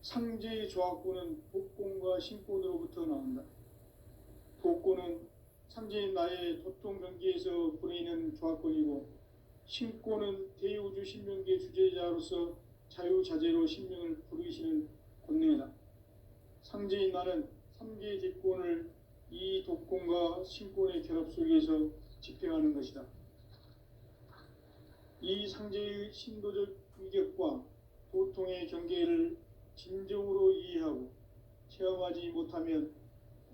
상제의 조합구는 독곤과 신곤으로부터 나온다. 독곤은 상제인 나의 도통 경계에서 보내는 조합권이고, 신곤은 대우주 신명계 주제자로서 자유자재로 신명을 부르시는 권능이다. 상제인 나는 3개의 객권을 이 독곤과 신곤의 결합 속에서 집행하는 것이다. 이 상제의 신도적 위격과 도통의 경계를 진정으로 이해하고 체험하지 못하면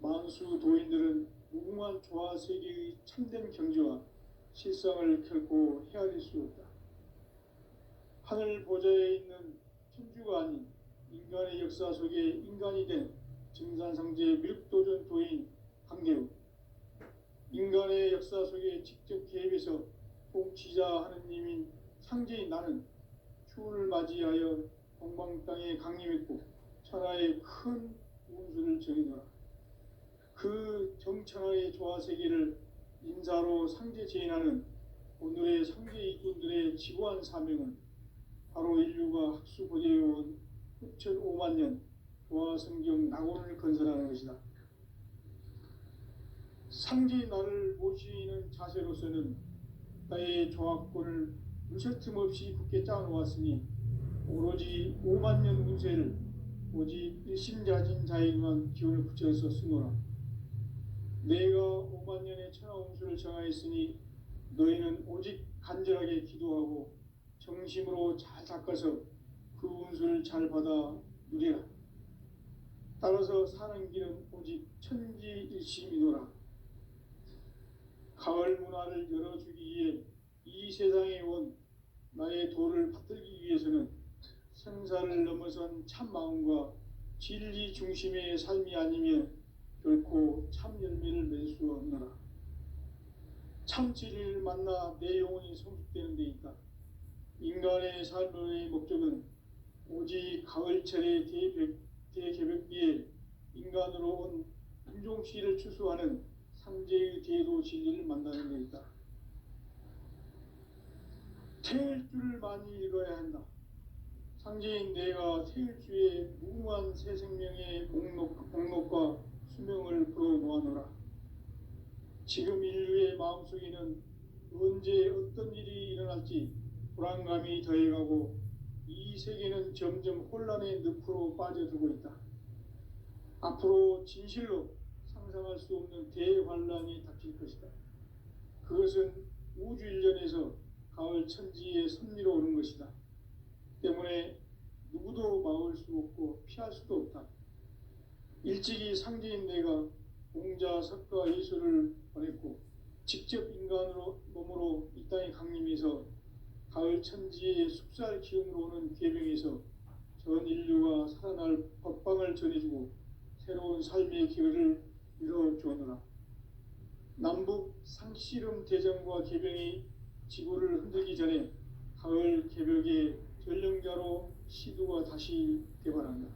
만수 도인들은 무궁한 조화세계의 참된 경지와 실상을 결코 헤아릴 수 없다. 하늘 보좌에 있는 천주가 아닌 인간의 역사 속에 인간이 된 증산상제 밀도전 도인 강대우, 인간의 역사 속에 직접 개입해서 통치자 하느님인 상제인 나는 추운을 맞이하여 동방 땅에 강림했고 천하의 큰 운수를 정해놓아 그 정천하의 조화세계를 인사로 상제 제인하는 오늘의 상제 일꾼들의 지구한 사명은 바로 인류가 학수고대해온 흡천 5만 년 조화성경 낙원을 건설하는 것이다. 상제의 나를 모시는 자세로서는 나의 조합권을 물설틈 없이 굳게 짜놓았으니 오로지 5만 년 운세를 오직 일심자진 자에게만 기운을 붙여서 쓰노라. 내가 5만 년의 천하 운수를 정하였으니 너희는 오직 간절하게 기도하고 정심으로 잘 닦아서 그 운수를 잘 받아 누리라. 따라서 사는 길은 오직 천지일심이노라. 가을 문화를 열어주기 위해 이 세상에 온 나의 도를 받들기 위해서는 생사를 넘어선 참 마음과 진리 중심의 삶이 아니면 결코 참 열매를 맺을 수 없노라. 참 진리를 만나 내 영혼이 성숙되는 데 있다. 인간의 삶의 목적은 오직 가을철의 대개벽비에 인간으로 온 인종씨를 추수하는 상제의 대도 진리를 만나는 데 있다. 태일주를 많이 읽어야 한다. 상제인 내가 태일주의 무궁한 새 생명의 목록과 수명을 풀어놓아노라. 지금 인류의 마음속에는 언제 어떤 일이 일어날지 불안감이 더해가고 이 세계는 점점 혼란의 늪으로 빠져들고 있다. 앞으로 진실로 상상할 수 없는 대환란이 닥칠 것이다. 그것은 우주 일련에서 가을 천지의 섭리로 오는 것이다. 때문에 누구도 막을 수 없고 피할 수도 없다. 일찍이 상제인 내가 공자, 석가, 예수를 보냈고 직접 인간으로 몸으로 이 땅에 강림해서 가을 천지의 숙살 기운으로 오는 계명에서 전 인류가 살아날 법방을 전해주고 새로운 삶의 기회를 이뤄주었노라. 남북 상씨름 대전과 개병이 지구를 흔들기 전에 가을 개벽의 전령자로 시두가 다시 개발한다.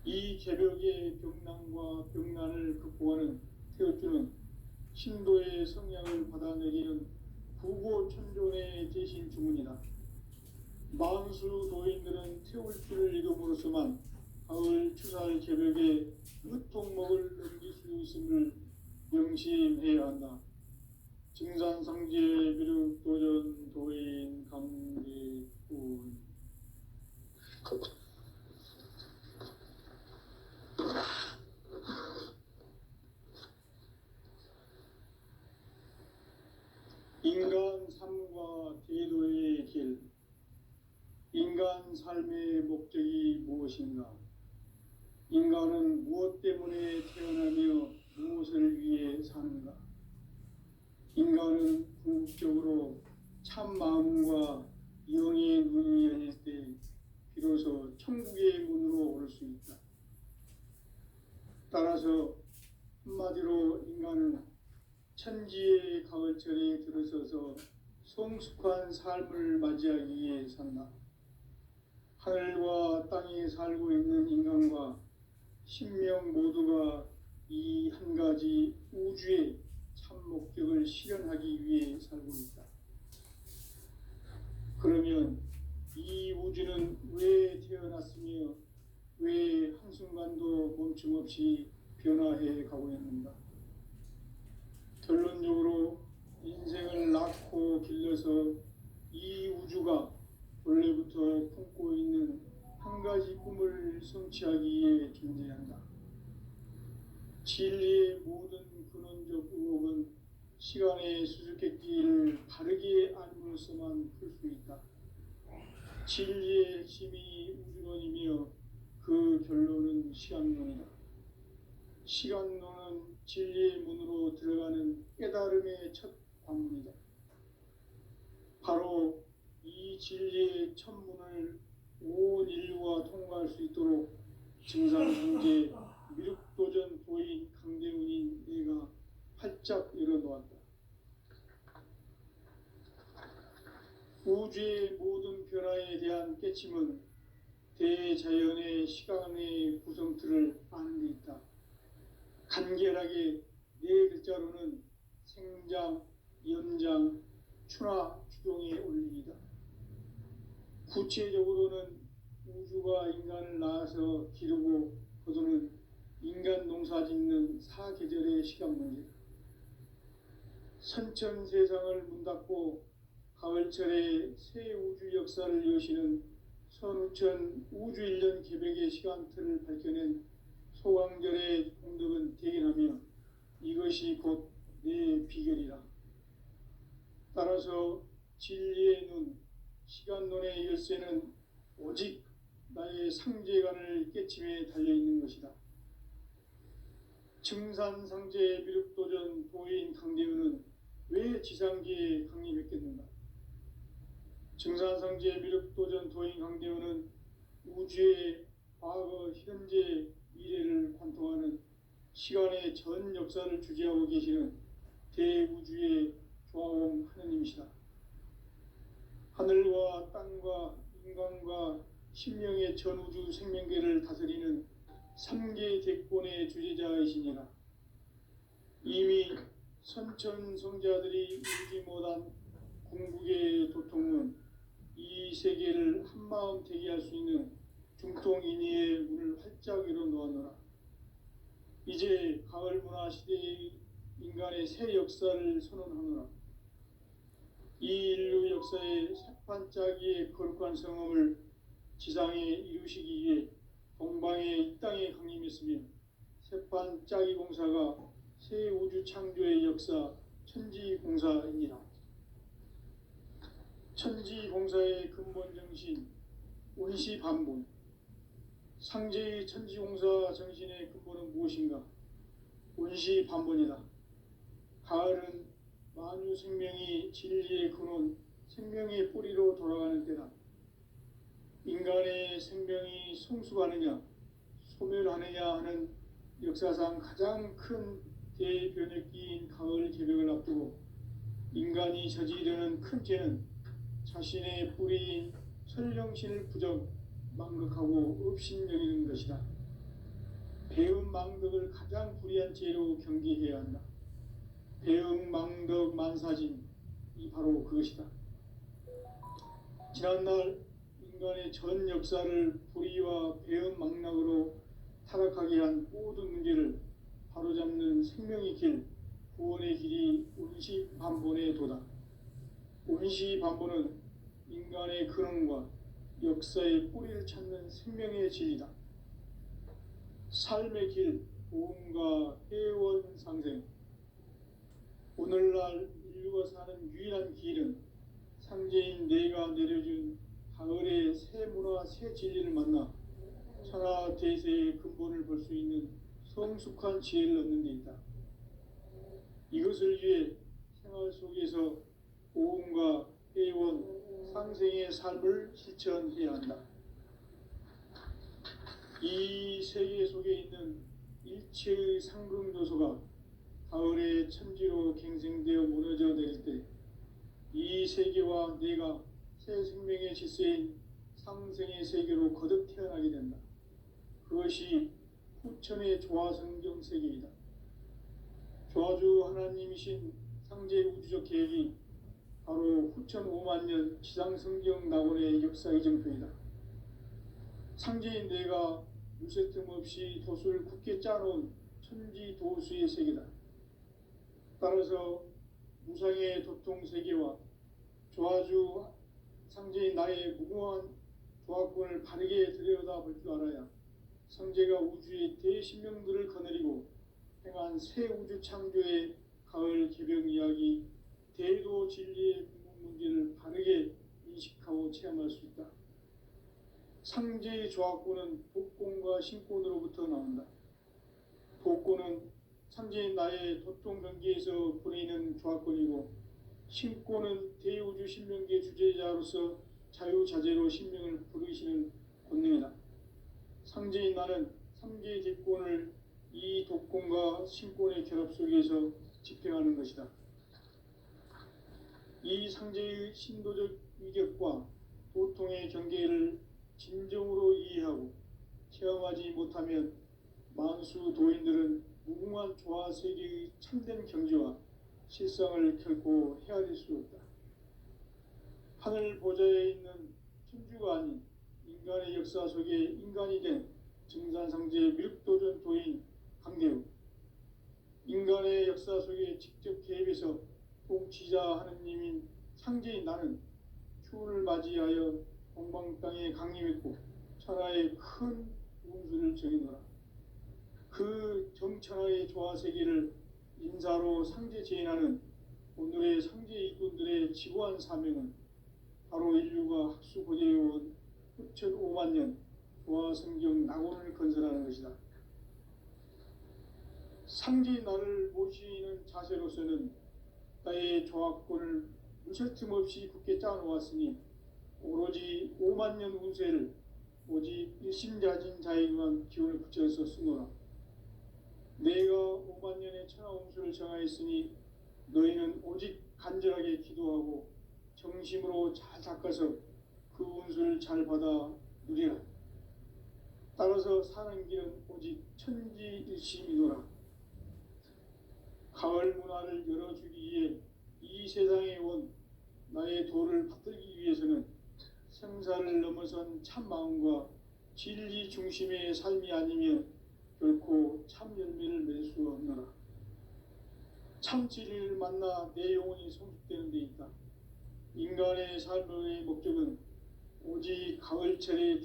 이 개벽의 병난과 병난을 극복하는 태어주는 신도의 성향을 받아내리는 부고천존의 대신 주문이다. 만수 도인들은 태울주를 읽음으로써만 가을 추살 개벽의 끝통목을 넘길 수 있음을 명심해야 한다. 증산상제 비륵도전 도인 강대군. 인간 삶과 대도의 길. 인간 삶의 목적이 무엇인가? 인간은 무엇 때문에 태어나며 무엇을 위해 사는가? 인간은 궁극적으로 참 마음과 영의 눈이 열릴 때 비로소 천국의 문으로 올 수 있다. 따라서 한마디로 인간은 천지의 가을철에 들어서서 성숙한 삶을 맞이하기 위해 산다. 하늘과 땅에 살고 있는 인간과 신명 모두가 이 한 가지 우주의 참 목적을 실현하기 위해 살고 있다. 그러면 이 우주는 왜 태어났으며 순간도 멈춤 없이 변화해 가고 있는가. 결론적으로 인생을 낳고 길러서 이 우주가 원래부터 품고 있는 한 가지 꿈을 성취하기 위해 존재한다. 진리의 모든 근원적 의혹은 시간의 수수께끼를 바르게 알므로서만 풀 수 있다. 진리의 핵심이 우주론이며 그 결론은 시간론이다. 시간론은 진리의 문으로 들어가는 깨달음의 첫 관문이다. 바로 이 진리의 첫 문을 온 인류가 통과할 수 있도록 증산형제 미륵도전 도인 강대훈인 내가 활짝 열어놓았다. 우주의 모든 변화에 대한 깨침은 대자연의 시간의 구성틀을 아는 데 있다. 간결하게 네 글자로는 생장, 연장, 추나 추동의 원리이다. 구체적으로는 우주가 인간을 낳아서 기르고 거두는 인간 농사 짓는 사계절의 시간 문제다. 선천 세상을 문 닫고 가을철에 새 우주 역사를 여시는 선우천 우주 1년 개백의 시간틀을 밝혀낸 소강절의 공덕은 대견하며 이것이 곧 내 비결이라. 따라서 진리의 눈, 시간론의 열쇠는 오직 나의 상제관을 깨침에 달려있는 것이다. 증산상제 미륵도전 도인 강대훈은 왜 지상계에 강림했겠는가? 증산상제 미륵도전 도인 강대훈은 우주의 과거, 현재, 미래를 관통하는 시간의 전 역사를 주재하고 계시는 대우주의 조화원 하느님이시다. 하늘과 땅과 인간과 신명의 전우주 생명계를 다스리는 3계 대권의 주제자이시니라. 이미 선천성자들이 이루지 못한 궁극의 도통은 이 세계를 한마음 되게 할 수 있는 중통인의의 문을 활짝 열어놓았노라. 이제 가을 문화 시대의 인간의 새 역사를 선언하노라. 이 인류 역사의 새판짜기의 거룩한 성험을 지상에 이루시기 위해 동방의 이 땅에 강림했으며 새판짜기 공사가 새 우주 창조의 역사 천지공사이니라. 천지공사의 근본 정신 원시반본. 상제의 천지공사 정신의 근본은 무엇인가? 원시반본이다. 가을은 만유 생명이 진리의 근원, 생명의 뿌리로 돌아가는 때다. 인간의 생명이 성숙하느냐, 소멸하느냐 하는 역사상 가장 큰 대변혁기인 가을 개벽을 앞두고 인간이 저지르는 큰 죄는 자신의 뿌리인 설령신을 부정, 망극하고 업신여기는 것이다. 배음 망덕을 가장 불의한 죄로 경계해야 한다. 배음 망덕 만사진, 이 바로 그것이다. 지난날 인간의 전 역사를 불의와 배음 망락으로 타락하게 한 모든 문제를 바로잡는 생명의 길, 구원의 길이 원시반본의 도다. 원시반본은 인간의 근원과 역사의 뿌리를 찾는 생명의 진리다. 삶의 길, 보험과 회원 상생. 오늘날 인류가 사는 유일한 길은 상제인 내가 내려준 가을의 새 문화, 새 진리를 만나 천하 대세의 근본을 볼 수 있는 성숙한 지혜를 얻는 데 있다. 이것을 위해 생활 속에서 보험과 회원, 상생의 삶을 실천해야 한다. 이 세계 속에 있는 일체의 상금도소가 가을의 천지로 갱생되어 무너져 내릴 때 이 세계와 내가 새 생명의 질서인 상생의 세계로 거듭 태어나게 된다. 그것이 후천의 조화성경 세계이다. 조화주 하나님이신 상제 우주적 계획이 바로 후천 5만 년 지상성경 낙원의 역사 이정표이다. 상제인 내가 무쇠 틈 없이 돛을 굳게 짜놓은 천지 도수의 세계다. 따라서 무상의 도통 세계와 조화주 상제인 나의 무궁한 조화권을 바르게 들여다볼 줄 알아야 상제가 우주의 대신명들을 거느리고 행한 새 우주 창조의 가을 개벽 이야기, 대도 진리의 궁극 문제를 바르게 인식하고 체험할 수 있다. 상제의 조화권은 복권과 신권으로부터 나온다. 복권은 상제인 나의 도통 경계에서 보내는 조화권이고, 신권은 대우주 신명계 주제자로서 자유자재로 신명을 부르시는 권능이다. 상제인 나는 3개의 객권을 이 독권과 신권의 결합 속에서 집행하는 것이다. 이 상제의 신도적 위격과 도통의 경계를 진정으로 이해하고 체험하지 못하면 만수 도인들은 무궁한 조화 세계의 참된 경지와 실상을 결코 헤아릴 수 없다. 하늘 보좌에 있는 천주가 아닌 인간의 역사 속에 인간이 된 증산상제 밀도전 도인 강대우, 인간의 역사 속에 직접 개입해서 통치자 하느님인 상제인 나는 추운을 맞이하여 동방 땅에 강림했고 천하의 큰 운수를 정해놓아 그 정천하의 조화 세계를 인사로 상제 제인하는 오늘의 상제 일꾼들의 지고한 사명은 바로 인류가 학수 고대해온 9,500만 년 조화 성경 낙원을 건설하는 것이다. 상제인 나를 모시는 자세로서는 나의 조화권을 무쇠 틈 없이 굳게 짜놓았으니 오로지 5만 년 운세를 오직 일심자진 자에게만 기운을 붙여서 쓰노라. 내가 5만 년의 천하 운수를 정하였으니 너희는 오직 간절하게 기도하고 정심으로 잘 닦아서 그 운수를 잘 받아 누리라. 따라서 사는 길은 오직 천지일심이노라. 가을 문화를 열어주기 위해 이 세상에 온 나의 도를 받들기 위해서는 생사를 넘어선 참 마음과 진리 중심의 삶이 아니면 결코 참 열매를 맺을 수 없노라. 참 진리를 만나 내 영혼이 성숙되는 데 있다. 인간의 삶의 목적은 오직 가을철의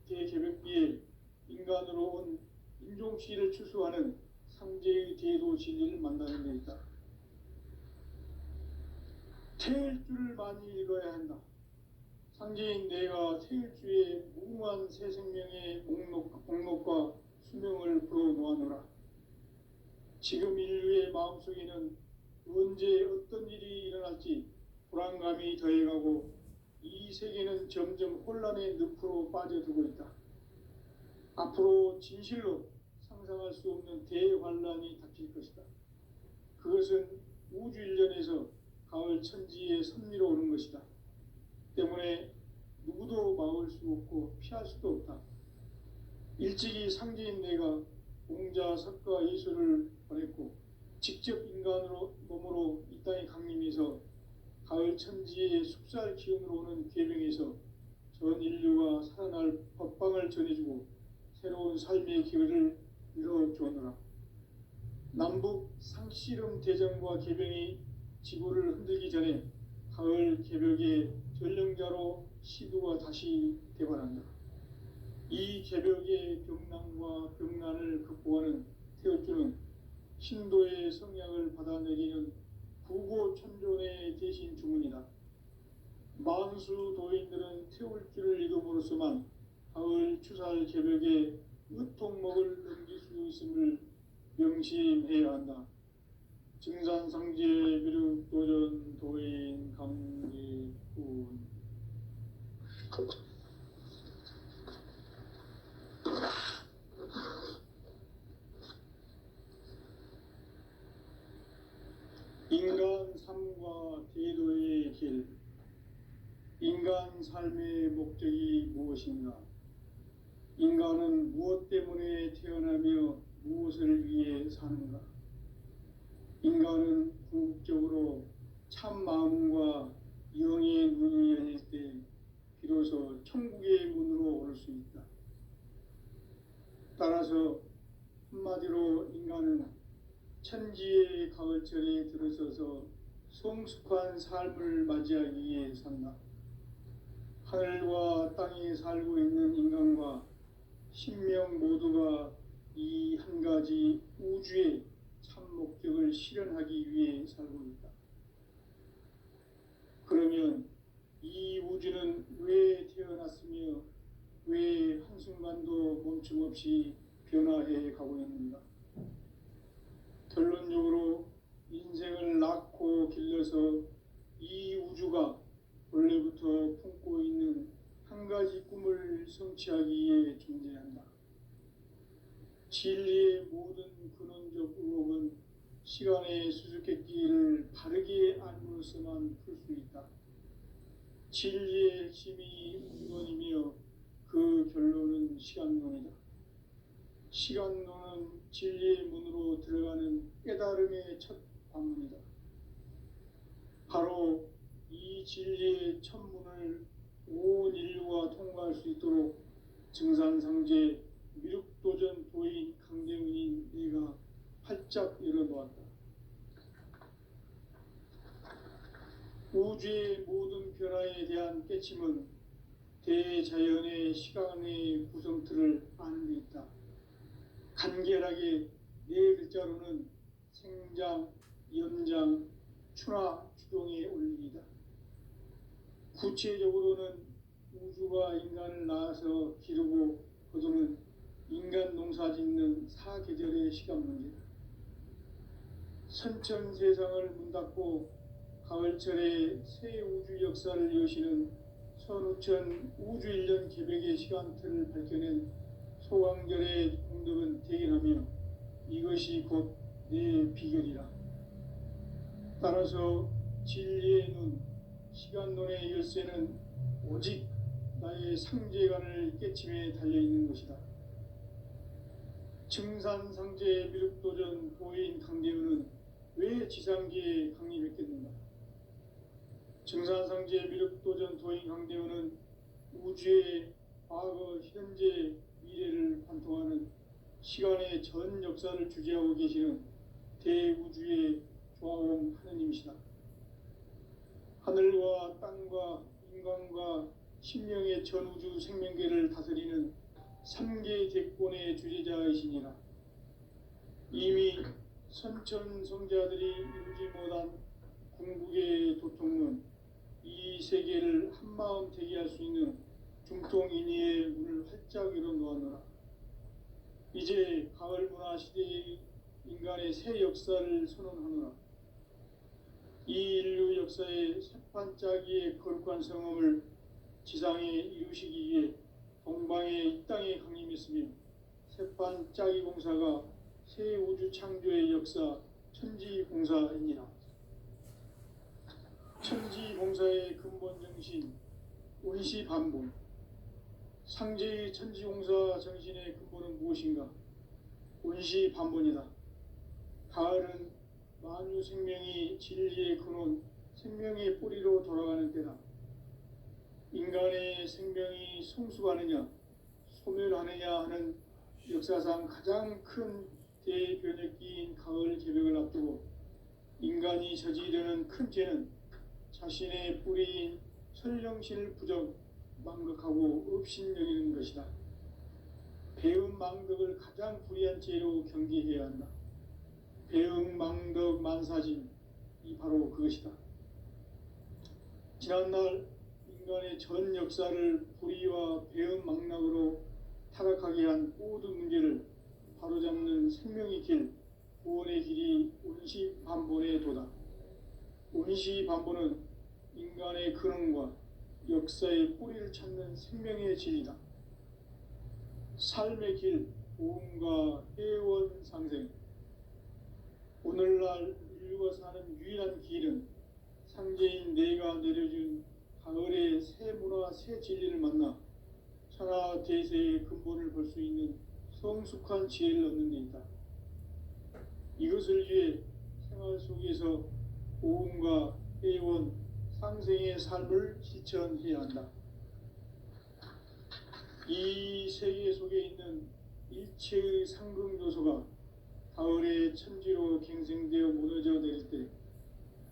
대개벽기에 인간으로 온 인종시를 추수하는 상제의 대도 진리를 만나는 데 있다. 태일주를 많이 읽어야 한다. 상제인 내가 태일주의 무궁한 새 생명의 목록과 수명을 불어놓아노라. 지금 인류의 마음속에는 언제 어떤 일이 일어날지 불안감이 더해가고 이 세계는 점점 혼란의 늪으로 빠져들고 있다. 앞으로 진실로 상상할 수 없는 대환란이 닥칠 것이다. 그것은 우주 일련에서 가을 천지의 섭리로 오는 것이다. 때문에 누구도 막을 수 없고 피할 수도 없다. 일찍이 상제인 내가 공자, 석가, 예수를 보냈고 직접 인간으로 몸으로 이 땅에 강림해서 가을 천지의 숙살 기운으로 오는 계명에서 전 인류가 살아날 법방을 전해주고 새로운 삶의 기회를 이뤄주었노라. 남북 상씨름 대전과 계병이 지구를 흔들기 전에 가을 개벽의 전령자로 시두가 다시 대발한다. 이 개벽의 병난과 병난을 극복하는 태엽주는 신도의 성향을 받아내리는 부고천존의 대신 주문이다. 만수 도인들은 태울주를 읽음으로써만 가을 추살 개벽의 의통목을 넘길 수 있음을 명심해야 한다. 증산상제 미륵도전 도인 강리군. 인간 삶과 대도의 길. 인간 삶의 목적이 무엇인가? 인간은 무엇 때문에 태어나며 무엇을 위해 사는가? 인간은 궁극적으로 참 마음과 영의 눈이 열릴 때 비로소 천국의 문으로 올 수 있다. 따라서 한마디로 인간은 천지의 가을철에 들어서서 성숙한 삶을 맞이하기 위해 산다. 하늘과 땅에 살고 있는 인간과 신명 모두가 이 한 가지 우주의 참 목적을 실현하기 위해 살고 있다. 그러면 이 우주는 왜 태어났으며 왜 한순간도 멈춤없이 변화해 가고 있는가? 결론적으로 인생을 낳고 길러서 이 우주가 원래부터 품고 있는 한 가지 꿈을 성취하기 위해 존재한다. 진리의 모든 근원적 의혹은 시간의 수수께끼를 바르게 알므로서만 풀 수 있다. 진리의 핵심이 우주론이며 그 결론은 시간론이다. 시간론은 진리의 문으로 들어가는 깨달음의 첫 방문이다. 바로 이 진리의 첫 문을 온 인류가 통과할 수 있도록 증산상제 미륵도전 도인 강대훈인 내가 활짝 열어놓았다. 우주의 모든 변화에 대한 깨침은 대자연의 시간의 구성틀을 아는 데 있다. 간결하게 네 글자로는 생장, 연장, 추나 추동의 원리이다. 구체적으로는 우주가 인간을 낳아서 기르고 거두는 인간 농사 짓는 사계절의 시간 문제다. 선천 세상을 문 닫고 가을철에 새 우주 역사를 여시는 선우천 우주 1년 개백의 시간틀을 밝혀낸 소강절의 공덕은 대견하며 이것이 곧 내 비결이라. 따라서 진리의 눈, 시간론의 열쇠는 오직 나의 상제관을 깨침에 달려있는 것이다. 증산상제 미륵도전 도인 강대훈은 왜 지상계에 강림했겠는가? 증산상제 미륵도전 도인 강대훈은 우주의 과거, 현재, 미래를 관통하는 시간의 전 역사를 주재하고 계시는 대우주의 조화원 하느님이시다. 하늘과 땅과 인간과 신명의 전우주 생명계를 다스리는 3계 대권의 주재자이시니라. 이미 선천 성자들이 이루지 못한 궁극의 도통론, 이 세계를 한마음 되게 할 수 있는 중통인의의 문을 활짝 열어놓았노라. 이제 가을 문화 시대의 인간의 새 역사를 선언하노라. 이 인류 역사의 새판짜기의 거룩한 성험을 지상에 이루시기 위해 동방의 이 땅에 강림했으며 새판짜기 공사가 새 우주 창조의 역사 천지공사이니라. 천지공사의 근본 정신 원시반본, 상제의 천지공사 정신의 근본은 무엇인가? 원시반본이다. 가을은 만유 생명이 진리의 근원, 생명의 뿌리로 돌아가는 때다. 인간의 생명이 성숙하느냐, 소멸하느냐 하는 역사상 가장 큰 대변혁기인 가을 개벽을 앞두고 인간이 저지르는 큰 죄는 자신의 뿌리인 설령실 부정, 망극하고 업신여기는 것이다. 배음 망덕을 가장 불의한 죄로 경계해야 한다. 배음 망덕 만사진, 이 바로 그것이다. 지난날 인간의 전 역사를 불의와 배음 망락으로 타락하게 한 모든 문제를 바로잡는 생명의 길, 구원의 길이 원시반본의 도다. 원시반본은 인간의 근원과 역사의 뿌리를 찾는 생명의 진리다. 삶의 길, 보험과 회원 상생. 오늘날 인류가 사는 유일한 길은 상제인 내가 내려준 가을의 새 문화, 새 진리를 만나 천하 대세의 근본을 볼 수 있는 성숙한 지혜를 얻는 데 있다. 이것을 위해 생활 속에서 보험과 회원, 상생의 삶을 실천해야 한다. 이 세계 속에 있는 일체의 상극 요소가 가을의 천지로 갱생되어 무너져 내릴 때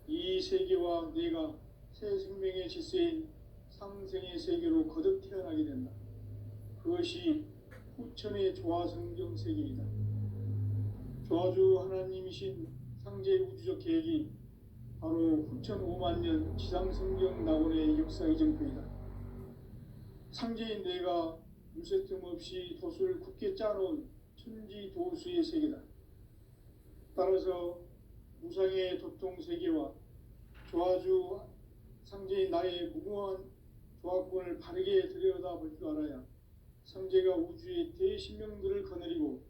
이 세계와 내가 새 생명의 질서인 상생의 세계로 거듭 태어나게 된다. 그것이 후천의 조화성경 세계이다. 조화주 하나님이신 상제의 우주적 계획이 바로 후천 5만 년 지상성경 낙원의 역사 이전표이다. 상제인 내가 물새 틈 없이 도수를 굳게 짜놓은 천지 도수의 세계다. 따라서 무상의 도통 세계와 조화주 상제인 나의 무궁한 조화권을 바르게 들여다볼 줄 알아야 상제가 우주의 대신명들을 거느리고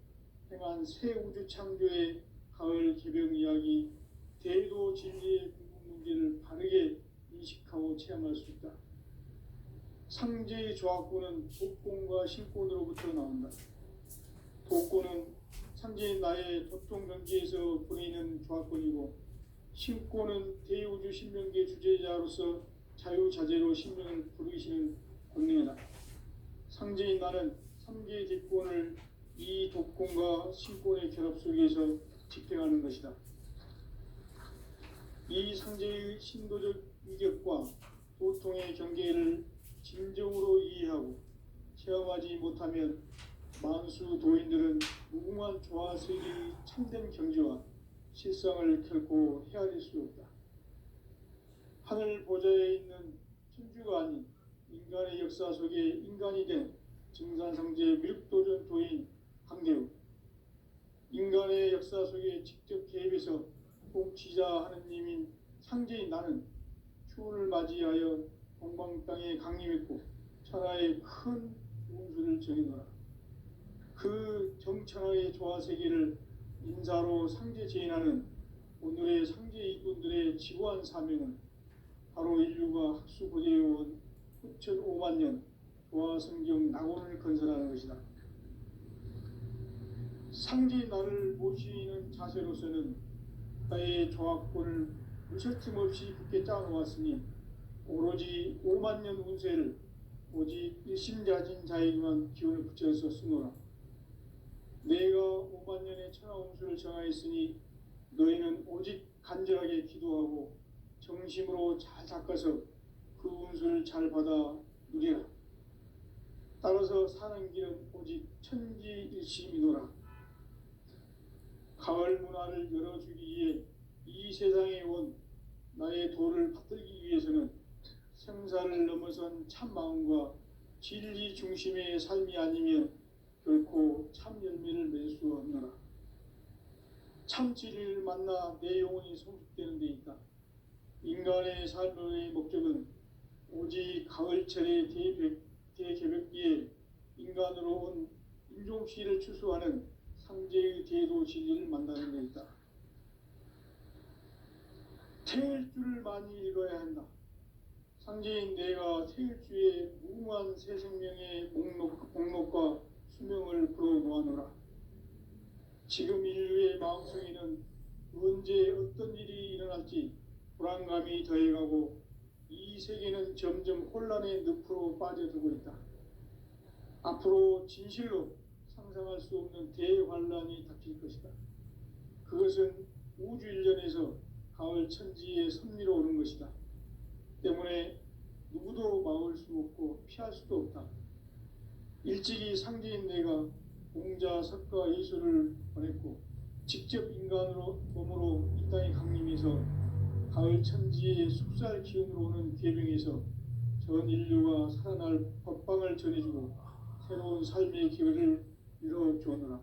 행한 새 우주 창조의 가을 개병 이야기, 대도 진리의 궁극 문제를 바르게 인식하고 체험할 수 있다. 상제의 조화권은 도권과 신권으로부터 나온다. 도권은 상제인 나의 도통 경지에서 보내는 조화권이고, 신권은 대우주 신명계 주제자로서 자유자재로 신명을 부르시는 권능이다. 상제인 나는 3개의 뒷권을 이 도권과 신권의 결합 속에서 집행하는 것이다. 이 상제의 신도적 위격과 도통의 경계를 진정으로 이해하고 체험하지 못하면 만수 도인들은 무궁한 조화세계의 참된 경지와 실상을 결코 헤아릴 수 없다. 하늘 보좌에 있는 천주가 아닌 인간의 역사 속에 인간이 된 증산상제 미륵도전 도인 강대우, 인간의 역사 속에 직접 개입해서 통치자 하느님인 상제인 나는 추운을 맞이하여 동방 땅에 강림했고 천하의 큰 운수를 정해놓아 그 정천하의 조화세계를 인사로 상제 제인하는 오늘의 상제 이꾼들의 지구한 사명은 바로 인류가 학수고대해온 후천 5만 년 조화성경 낙원을 건설하는 것이다. 상제인 나를 모시는 자세로서는 나의 조화권을 물새틈 없이 굳게 짜놓았으니 오로지 5만 년 운세를 오직 일심자진 자에게만 기운을 붙여서 쓰노라. 내가 5만 년의 천하 운수를 정하였으니 너희는 오직 간절하게 기도하고 정심으로 잘 닦아서 그 운수를 잘 받아 누리라. 따라서 사는 길은 오직 천지일심이노라. 가을 문화를 열어주기 위해 이 세상에 온 나의 도를 받들기 위해서는 생사를 넘어선 참 마음과 진리 중심의 삶이 아니면 결코 참 열매를 맺을 수 없노라. 참 진리를 만나 내 영혼이 성숙되는 데 있다. 인간의 삶의 목적은 오직 가을철의 대개벽기에 인간으로 온 인종시를 추수하는 상제의 대도 진리를 만나는 데 있다. 태일주를 많이 읽어야 한다. 상제인 내가 태일주의 무궁한 새 생명의 목록과 수명을 풀어놓아노라. 지금 인류의 마음속에는 언제 어떤 일이 일어날지 불안감이 더해가고 이 세계는 점점 혼란의 늪으로 빠져들고 있다. 앞으로 진실로 상상할 수 없는 대환란이 닥칠 것이다. 그것은 우주 일련에서 가을 천지의 섭리로 오는 것이다. 때문에 누구도 막을 수 없고 피할 수도 없다. 일찍이 상제인 내가 공자, 석가, 예수를 보냈고 직접 인간으로 몸으로 이 땅에 강림해서 가을 천지의 숙살 기운으로 오는 계병에서 전 인류가 살아날 법방을 전해주고 새로운 삶의 기회를 이뤄주었노라.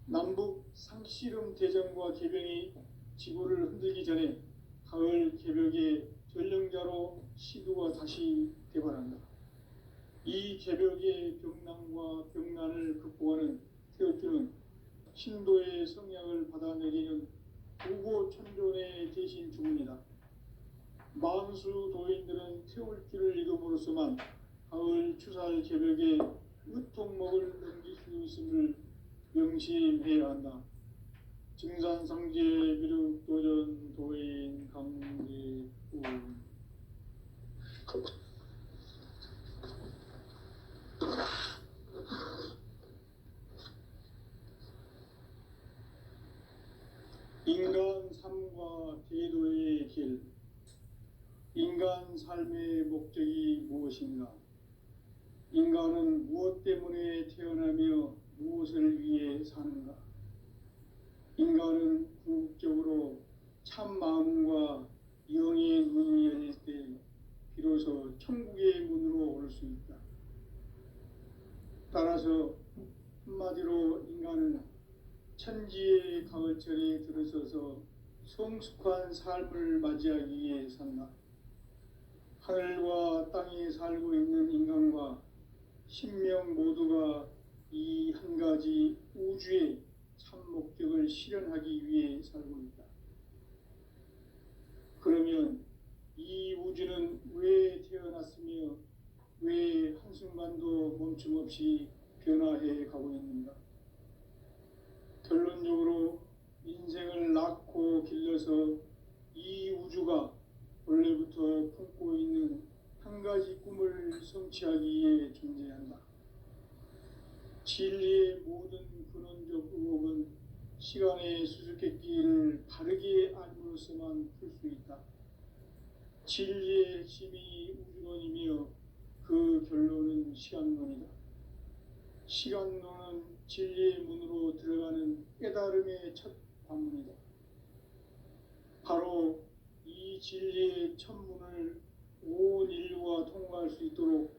남북 상씨름 대전과 계병이 지구를 흔들기 전에 가을 개벽의 전령자로 시두가 다시 개발한다. 이 개벽의 병난과 병난을 극복하는 태엽주는 신도의 성향을 받아내리는 우고천존의 대신 주문이다. 만수 도인들은 태울주를 읽음으로써만 가을 추살 개벽의 으통목을 넘길 수 있음을 명심해야 한다. 증산상제 미륵도전 도인 강대우. 삶의 목적이 무엇인가? 인간은 무엇 때문에 태어나며 무엇을 위해 사는가? 인간은 궁극적으로 참 마음과 영의 문이 열릴 때 비로소 천국의 문으로 올 수 있다. 따라서 한마디로 인간은 천지의 가을철에 들어서서 성숙한 삶을 맞이하기 위해 산다. 하늘과 땅에 살고 있는 인간과 신명 모두가 이 한 가지 우주의 참 목적을 실현하기 위해 살고 있다. 그러면 이 우주는 왜 태어났으며 왜 한순간도 멈춤 없이 변화해 가고 있는가? 결론적으로 인생을 낳고 길러서 이 우주가 원래부터 품고 있는 한 가지 꿈을 성취하기 위해 존재한다. 진리의 모든 근원적 의혹은 시간의 수수께끼를 바르게 알므로써만 풀 수 있다. 진리의 핵심이 우주론이며 그 결론은 시간론이다. 시간론은 진리의 문으로 들어가는 깨달음의 첫 관문이다. 바로 이 진리의 첫 문을 온 인류가 통과할 수 있도록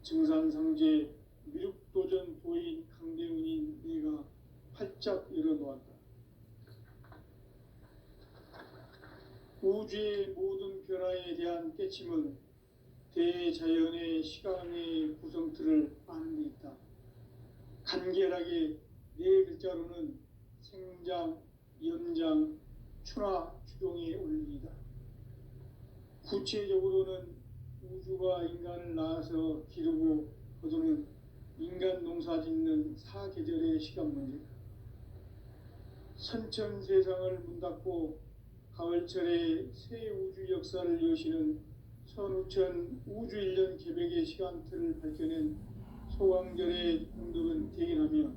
증산상제 미륵도전 도인 강대훈인 내가 활짝 열어놓았다. 우주의 모든 변화에 대한 깨침은 대자연의 시간의 구성틀을 아는 데 있다. 간결하게 네 글자로는 생장, 연장, 추나 추동의 원리이다. 구체적으로는 우주가 인간을 낳아서 기르고 거두는 인간 농사 짓는 사계절의 시간 문제다. 선천 세상을 문 닫고 가을철에 새 우주 역사를 여시는 선우천 우주 1년 계백의 시간틀을 밝혀낸 소강절의 공덕은 대견하며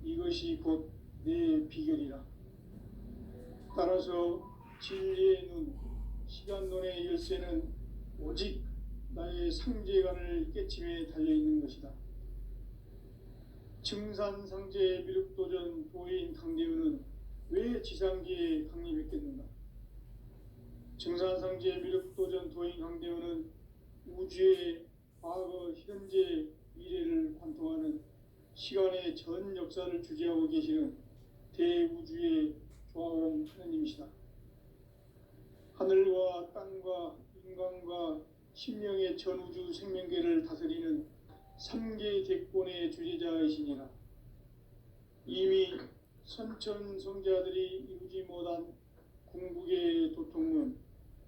이것이 곧 내 비결이라. 따라서 진리의 눈, 시간론의 열쇠는 오직 나의 상제관을 깨침에 달려있는 것이다. 증산상제 미륵도전 도인 강대훈은 왜 지상기에 강림했겠는가? 증산상제 미륵도전 도인 강대훈은 우주의 과거, 현재, 미래를 관통하는 시간의 전 역사를 주재하고 계시는 대우주의 조화원 하느님이시다. 하늘과 땅과 인간과 신명의 전우주 생명계를 다스리는 3개 대권의 주재자이시니라. 이미 선천성자들이 이루지 못한 궁극의 도통문,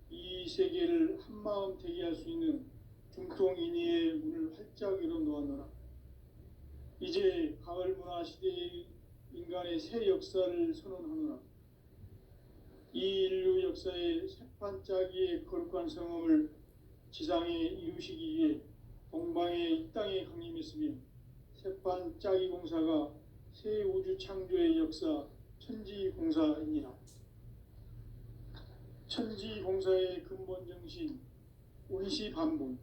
이 세계를 한마음 되게 할 수 있는 중통인의의 문을 활짝 열어놓았노라. 이제 가을 문화 시대의 인간의 새 역사를 선언하노라. 이 인류 역사의 새판짜기의 거룩한 성험을 지상에 이루시기 위해 동방에 이 땅에 강림했으며 새판짜기 공사가 새 우주 창조의 역사 천지공사이니라. 천지공사의 근본 정신 운시반본,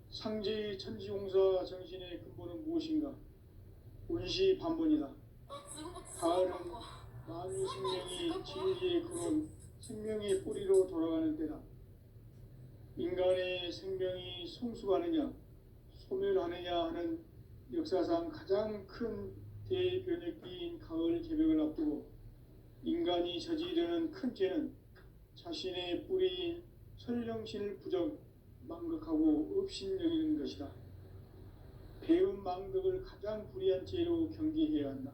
상제의 천지공사 정신의 근본은 무엇인가? 운시반본이다. 가을은 만유 생명이 진리의 근원, 생명의 뿌리로 돌아가는 때다. 인간의 생명이 성숙하느냐, 소멸하느냐 하는 역사상 가장 큰 대변혁기인 가을 개벽을 앞두고 인간이 저지르는 큰 죄는 자신의 뿌리인 설령신을 부정, 망극하고 업신여기는 것이다. 배음 망덕을 가장 불의한 죄로 경계해야 한다.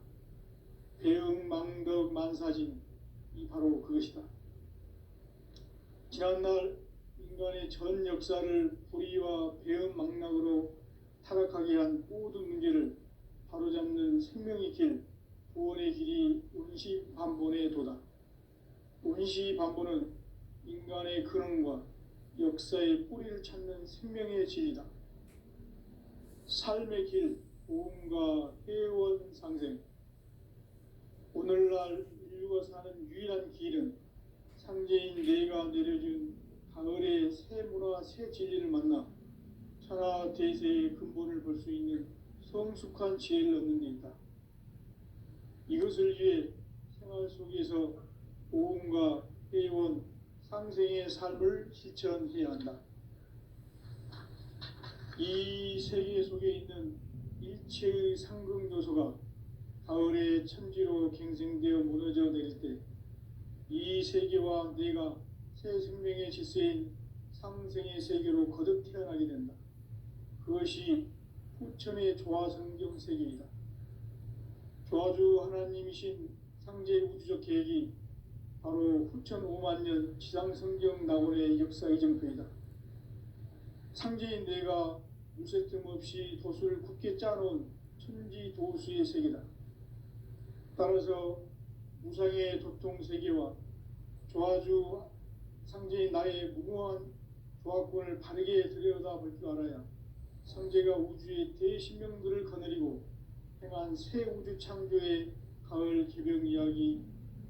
배음 망덕 만사진, 이 바로 그것이다. 지난날 인간의 전 역사를 불의와 배음 망락으로 타락하게 한 모든 문제를 바로잡는 생명의 길, 구원의 길이 운시반본의 도다. 운시반본은 인간의 근원과 역사의 뿌리를 찾는 생명의 진리다. 삶의 길, 보험과 회원 상생. 오늘날 인류가 사는 유일한 길은 상제인 내가 내려준 가을의 새 문화, 새 진리를 만나 천하 대세의 근본을 볼 수 있는 성숙한 지혜를 얻는 데 있다. 이것을 위해 생활 속에서 보험과 회원, 상생의 삶을 실천해야 한다. 이 세계 속에 있는 일체의 상승 요소가 가을의 천지로 갱생되어 무너져 내릴 때 이 세계와 내가 새 생명의 질서인 상생의 세계로 거듭 태어나게 된다. 그것이 후천의 조화성경 세계이다. 조화주 하나님이신 상제 우주적 계획이 바로 후천 5만 년 지상성경 낙원의 역사의 정표이다. 상제인 내가 무쇠 틈 없이 도수를 굳게 짜놓은 천지 도수의 세계다. 따라서 무상의 도통 세계와 조화주 상제인 나의 무궁한 조화권을 바르게 들여다볼 줄 알아야 상제가 우주의 대신명들을 거느리고 행한 새 우주 창조의 가을 개병 이야기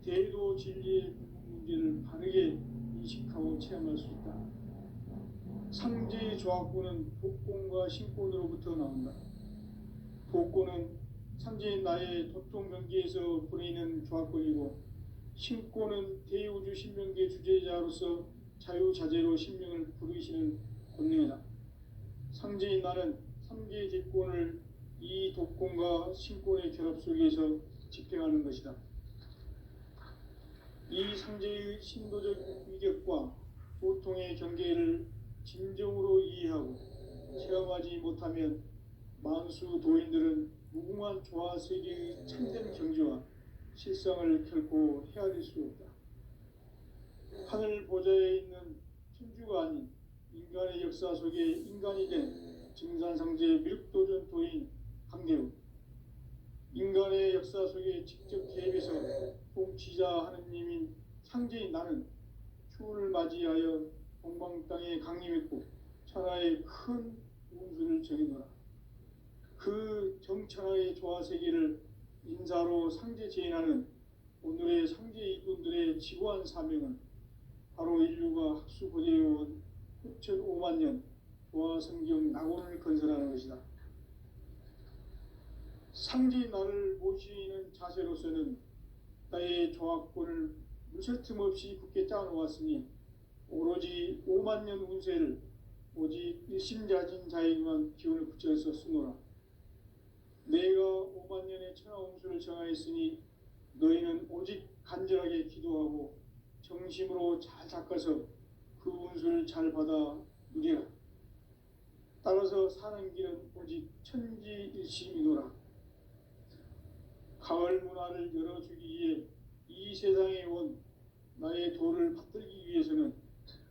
대도 진리의 문제를 바르게 인식하고 체험할 수 있다. 상제의 조화권은 복권과 신권으로부터 나온다. 복권은 상제인 나의 도통 경계에서 보내는 조화권이고, 신권은 대우주 신명계 주제자로서 자유자재로 신명을 부르시는 권능이다. 상제인 나는 3개의 뒷권을 이 독권과 신권의 결합 속에서 집행하는 것이다. 이 상제의 신도적 위격과 보통의 경계를 진정으로 이해하고 체험하지 못하면 만수 도인들은 무궁한 조화 세계의 참된 경지와 실상을 결코 헤아릴 수 없다. 하늘 보좌에 있는 천주가 아닌 인간의 역사 속에 인간이 된 증산상제 미륵도전 도인 강대우, 인간의 역사 속에 직접 개입해서 통치자 하느님인 상제인 나는 추운을 맞이하여 동방 땅에 강림했고 천하의 큰 운수를 정해놓으라. 그 정천하의 조화세계를 인사로 상제 제인하는 오늘의 상제 이분들의 지고한 사명은 바로 인류가 학수고대해온 후천 5만 년 조화성경 낙원을 건설하는 것이다. 상제인 나를 모시는 자세로서는 나의 조화권을 무쇠 틈 없이 굳게 짜놓았으니 오로지 5만 년 운세를 오직 일심자진 자에게만 기운을 붙여서 쓰노라. 내가 5만 년의 천하 운수를 정하였으니 너희는 오직 간절하게 기도하고 정심으로 잘 닦아서 그 운수를 잘 받아 누리라. 따라서 사는 길은 오직 천지일심이노라. 가을 문화를 열어주기 위해 이 세상에 온 나의 도를 받들기 위해서는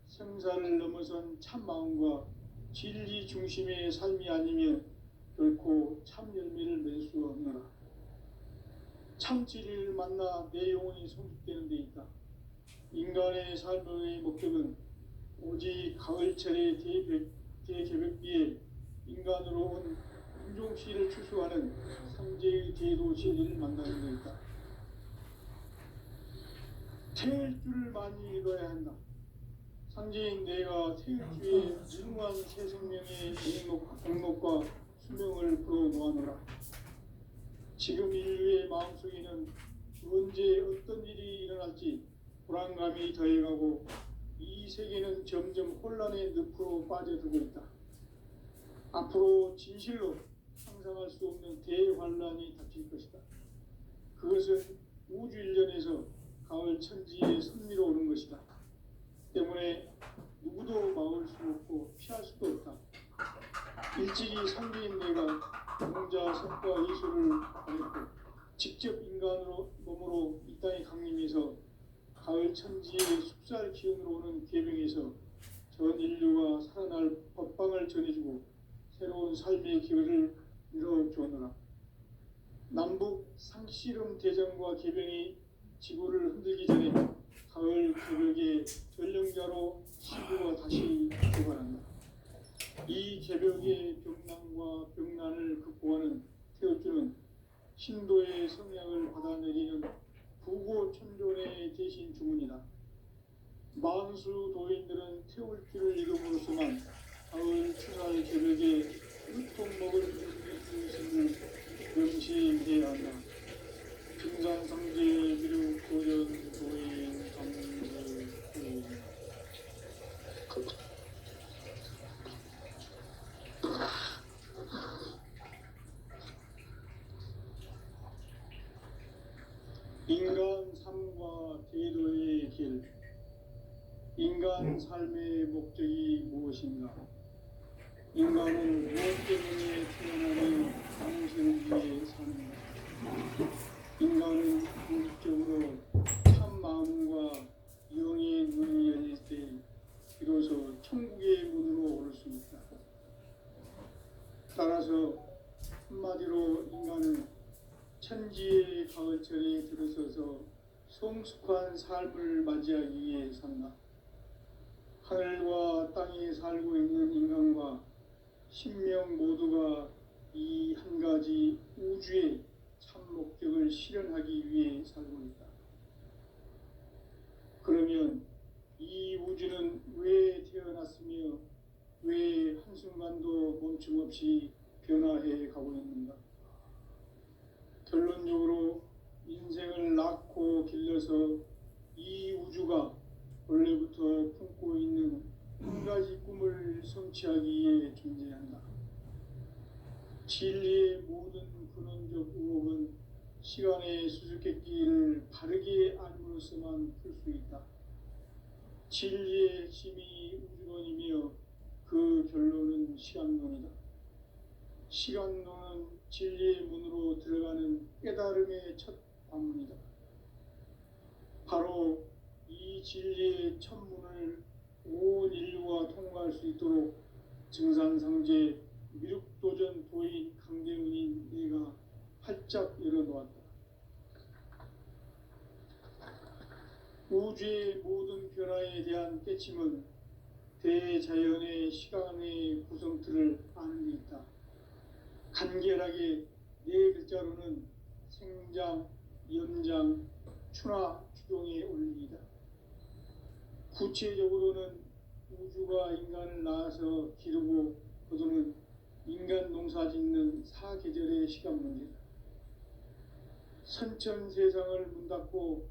생사를 넘어선 참 마음과 진리 중심의 삶이 아니면 결코 참 열매를 맺을 수 없노라. 참 진리를 만나 내 영혼이 성숙되는 데 있다. 인간의 삶의 목적은 오직 가을철의 대개벽비에 인간으로 온 인종시를 추수하는 상제의 대도 진리를 만나는 데 있다. 태일 줄을 많이 읽어야 한다. 상제인 내가 태일주의 무궁한 새 생명의 공목과 수명을 불어놓아노라. 지금 인류의 마음속에는 언제 어떤 일이 일어날지 불안감이 더해가고 이 세계는 점점 혼란의 늪으로 빠져들고 있다. 앞으로 진실로 상상할 수 없는 대환란이 닥칠 것이다. 그것은 우주 일련에서 가을 천지의 선미로 오는 것이다. 때문에 누구도 막을 수 없고 피할 수도 없다. 일찍이 상제인 내가 공자, 석과 예술을 하였고 직접 인간으로 몸으로 이 땅에 강림해서 가을 천지의 숙살 기운으로 오는 계명에서 전 인류가 살아날 법방을 전해주고 새로운 삶의 기회를 이뤄주었노라. 남북 상씨름 대전과 계병이 지구를 흔들기 전에 가을 개벽의 전령자로 지구가 다시 개발한다. 이 개벽의 병난과 병난을 극복하는 태어주는 신도의 성향을 받아내리는 부고 천존의 대신 주문이다. 만수 도인들은 태울 길을 잃음으로써만 가을 추날 저녁에 으통 먹을 음식을 명심해야 한다. 증산상제 미륵 도전 도인 강제 인간 삶과 제도의 길. 인간 삶의 목적이 무엇인가? 인간은 무엇 때문에 태어나며 당신을 위해 사는가? 인간은 궁극적으로 참 마음과 영의 눈이 열릴 때 비로소 천국의 문으로 오를 수 있다. 따라서 한마디로 인간은 천지의 가을철에 들어서서 성숙한 삶을 맞이하기 위해 산다. 하늘과 땅에 살고 있는 인간과 신명 모두가 이 한 가지 우주의 참 목적을 실현하기 위해 살고 있다. 그러면 이 우주는 왜 태어났으며 왜 한순간도 멈춤 없이 변화해 가고 있는가? 결론적으로 인생을 낳고 길러서 이 우주가 원래부터 품고 있는 한 가지 꿈을 성취하기 위해 존재한다. 진리의 모든 근원적 의혹은 시간의 수수께끼를 바르게 알므로써만 풀 수 있다. 진리의 핵심이 우주론이며 그 결론은 시간론이다. 시간론은 진리의 문으로 들어가는 깨달음의 첫 관문이다. 바로 이 진리의 첫 문을 온 인류가 통과할 수 있도록 증산상제 미륵도전 도인 강대훈인 내가 활짝 열어놓았다. 우주의 모든 변화에 대한 깨침은 대자연의 시간의 구성틀을 아는 데 있다. 간결하게 네 글자로는 생장, 연장, 추나 추동의 원리이다. 구체적으로는 우주가 인간을 낳아서 기르고 거두는 인간 농사 짓는 사계절의 시간 문제다. 선천 세상을 문 닫고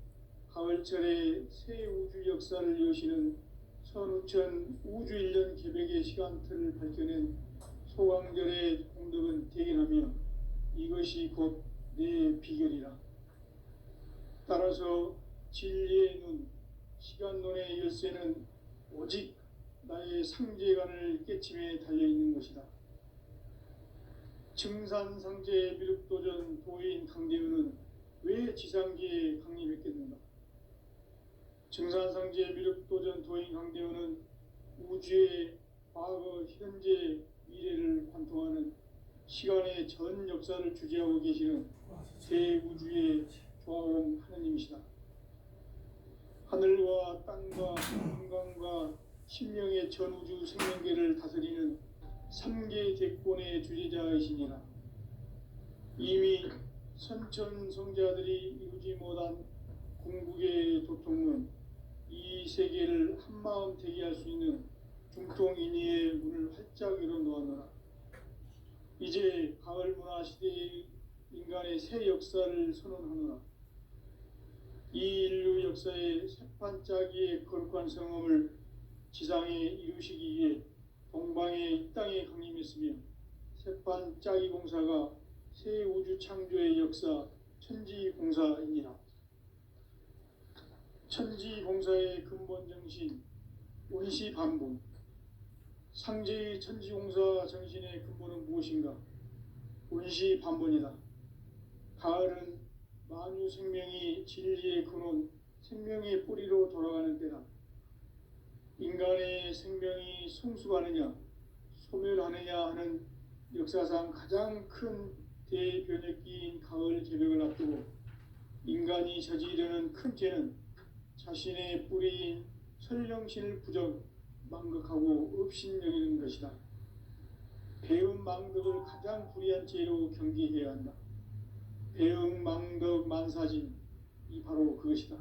가을철에 새 우주 역사를 여시는 선우천 우주 1년 계백의 시간틀을 밝혀낸 소강절의 공덕은 대견하며 이것이 곧 내 비결이라. 따라서 진리의 눈, 시간론의 열쇠는 오직 나의 상제관을 깨침에 달려있는 것이다. 증산상제 미륵도전 도인 강대훈은 왜 지상계에 강림했겠는가? 증산상제 미륵도전 도인 강대훈은 우주의 과거, 현재, 미래를 관통하는 시간의 전 역사를 주재하고 계시는 대우주의 조화원 하느님이시다. 하늘과 땅과 인간과 신명의 전우주 생명계를 다스리는 3계 대권의 주제자이시니라. 이미 선천성자들이 이루지 못한 궁극의 도통은 이 세계를 한마음 되게 할 수 있는 중통인의의 문을 활짝 열어놓았노라. 이제 가을 문화 시대의 인간의 새 역사를 선언하노라. 이 인류 역사의 새판짜기의 거룩한 성험을 지상에 이루시기 위해 동방의 이 땅에 강림했으며 새판짜기 공사가 새 우주 창조의 역사 천지공사이니라. 천지공사의 근본 정신 원시반복. 상제의 천지공사 정신의 근본은 무엇인가? 원시반본이다. 가을은 만유 생명이 진리의 근원, 생명의 뿌리로 돌아가는 때다. 인간의 생명이 성숙하느냐, 소멸하느냐 하는 역사상 가장 큰 대변혁기인 가을 개벽을 앞두고 인간이 저지르는 큰 죄는 자신의 뿌리인 설령신을 부정, 망극하고 업신여기는 것이다. 배음 망덕을 가장 불의한 죄로 경계해야 한다. 배음 망덕 만사진, 이 바로 그것이다.